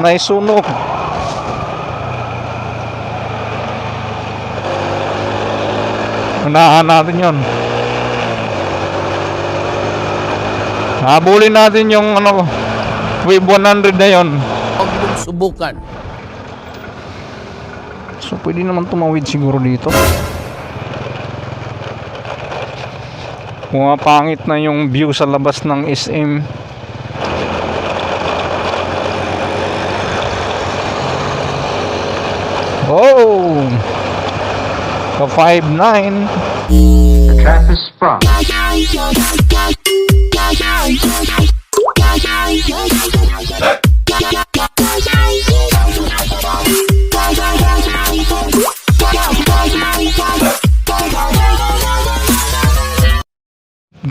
naisunog. Unahan natin yon. Habulin natin yung wave 100 na yon. Huwag mong subukan. So pwede naman tumawid siguro dito. Pumapangit na yung view sa labas ng SM. Oh! The 5-9. The trap is sprung.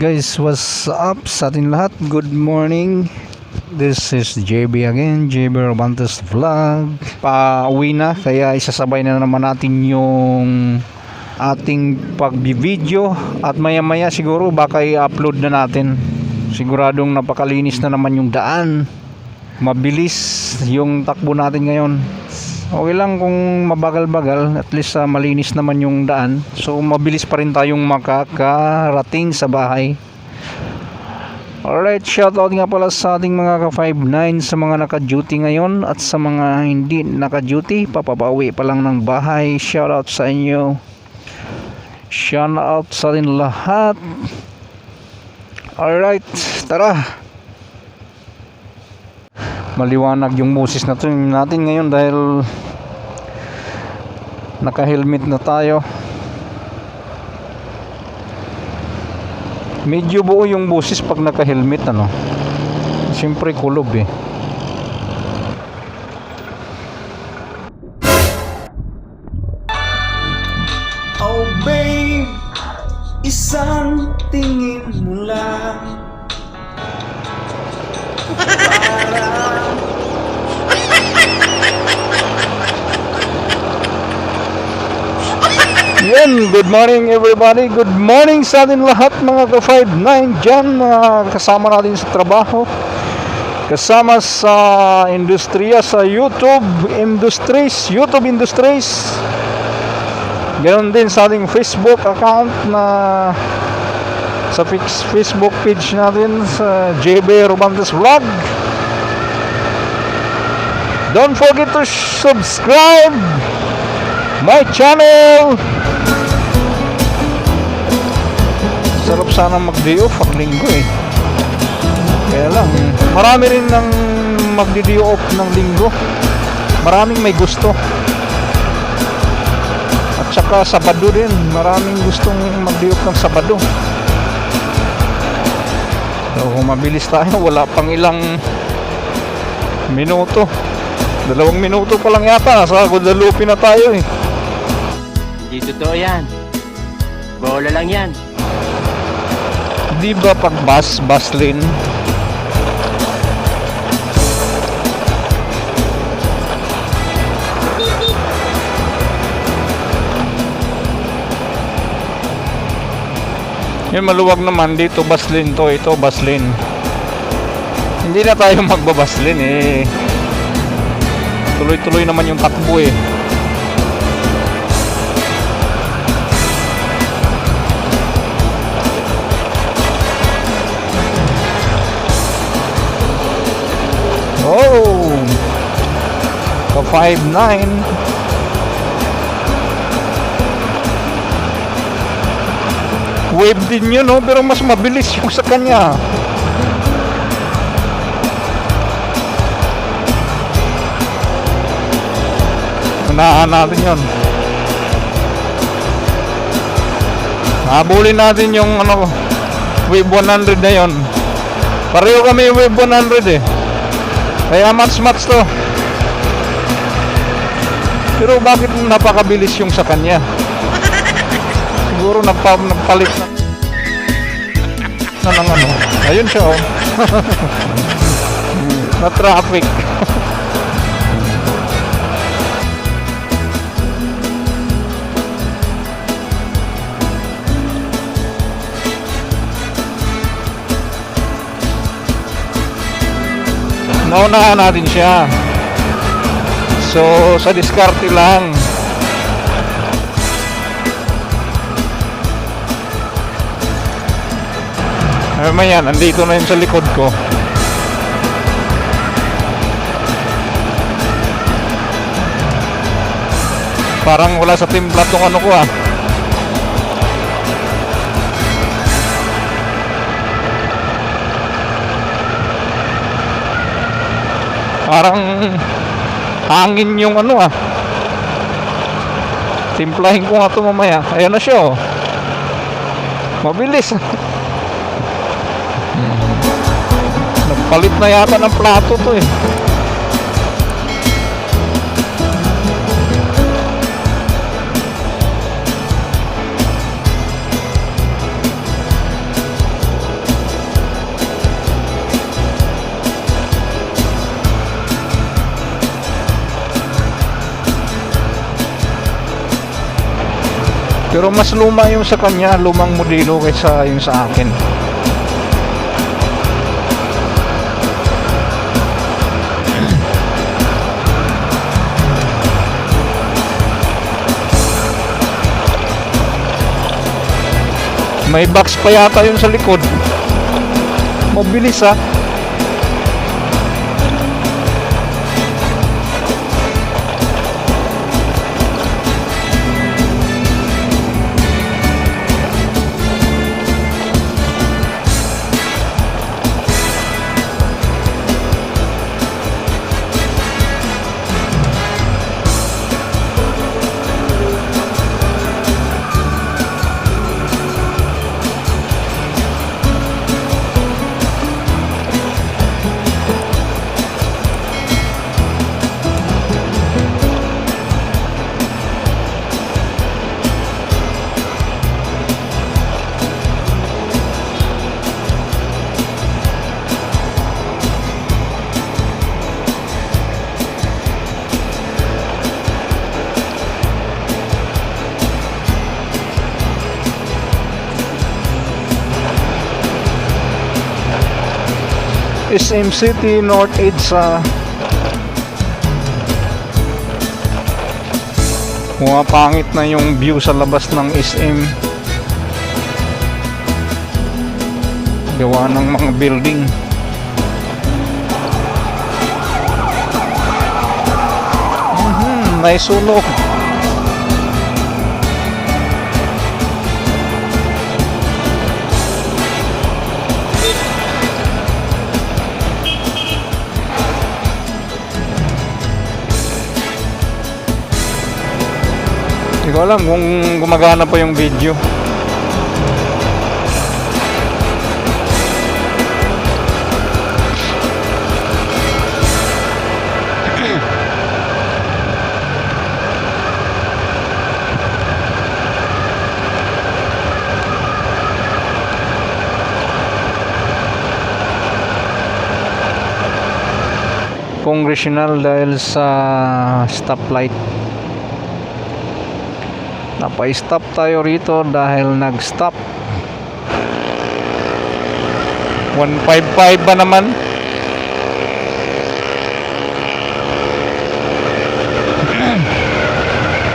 Guys, what's up sa ating lahat? Good morning. This is JB again, JB Robantes Vlog. Pauwi na, kaya isasabay na naman natin yung ating pag-video. At maya maya siguro baka i-upload na natin. Siguradong napakalinis na naman yung daan. Mabilis yung takbo natin ngayon. Okay lang kung mabagal-bagal, at least malinis naman yung daan. So mabilis pa rin tayong makakarating sa bahay. Alright, shoutout nga pala sa ating mga ka-5-9 sa mga naka-duty ngayon. At sa mga hindi naka-duty, papabawi pa lang ng bahay. Shoutout sa inyo. Shoutout sa atin lahat. Alright, tara. Maliwanag yung boses natin ngayon dahil naka-helmet na tayo. Medyo buo yung boses pag naka-helmet, siyempre kulob eh. Oh babe, isang tingin mo lang Yan, good morning everybody. Good morning sa atin lahat mga ka-5-9 dyan, mga kasama natin sa trabaho, kasama sa industriya, sa YouTube Industries. Ganon din sa ating Facebook account na sa Facebook page natin sa JB Robantes Vlog. Don't forget to subscribe my channel. Sarap sana mag-day off pag linggo eh. Kaya lang, marami rin ng mag-day off ng linggo. Maraming may gusto. At saka Sabado din, maraming gustong mag-day off ng Sabado. So kung mabilis tayo, wala pang ilang minuto. 2 minuto pa lang yata, nasa Guadalupe na tayo eh. Hindi totoo yan. Bola lang yan. Di ba pag bus lane? Yan, maluwag naman dito, bus lane to, ito bus lane. Hindi na tayo magbabus lane eh. Tuloy-tuloy naman yung takbo eh. Oh, ka 5-9. Wave din yun, pero mas mabilis yung sa kanya. Unahan natin yun. Habulin natin yung wave 100 na yun. Pareho kami wave 100 eh. Kaya match to. Pero bakit napakabilis yung sa kanya? Siguro nagpalit na ng ayun siya oh. Na traffic. Naunahan natin siya. So sa diskarte lang. Ay mayan, andito na yun sa likod ko. Parang wala sa timpla tong ano ko ah. Parang hangin yung ano ah. Timplahin ko nga ito mamaya. Ayan na siya oh. Mabilis. Nagpalit na yata ng plato to eh. Pero mas luma yung sa kanya, lumang modelo kaysa yung sa akin. May box pa yata yun sa likod. Mabilis ah. SM City, North EDSA. Pumapangit na yung view sa labas ng SM. Gawa ng mga building. May sunog. Hindi ko alam kung gumagana pa yung video. Congressional dahil sa stoplight. Napa-stop tayo rito dahil nag-stop. 155 ba naman?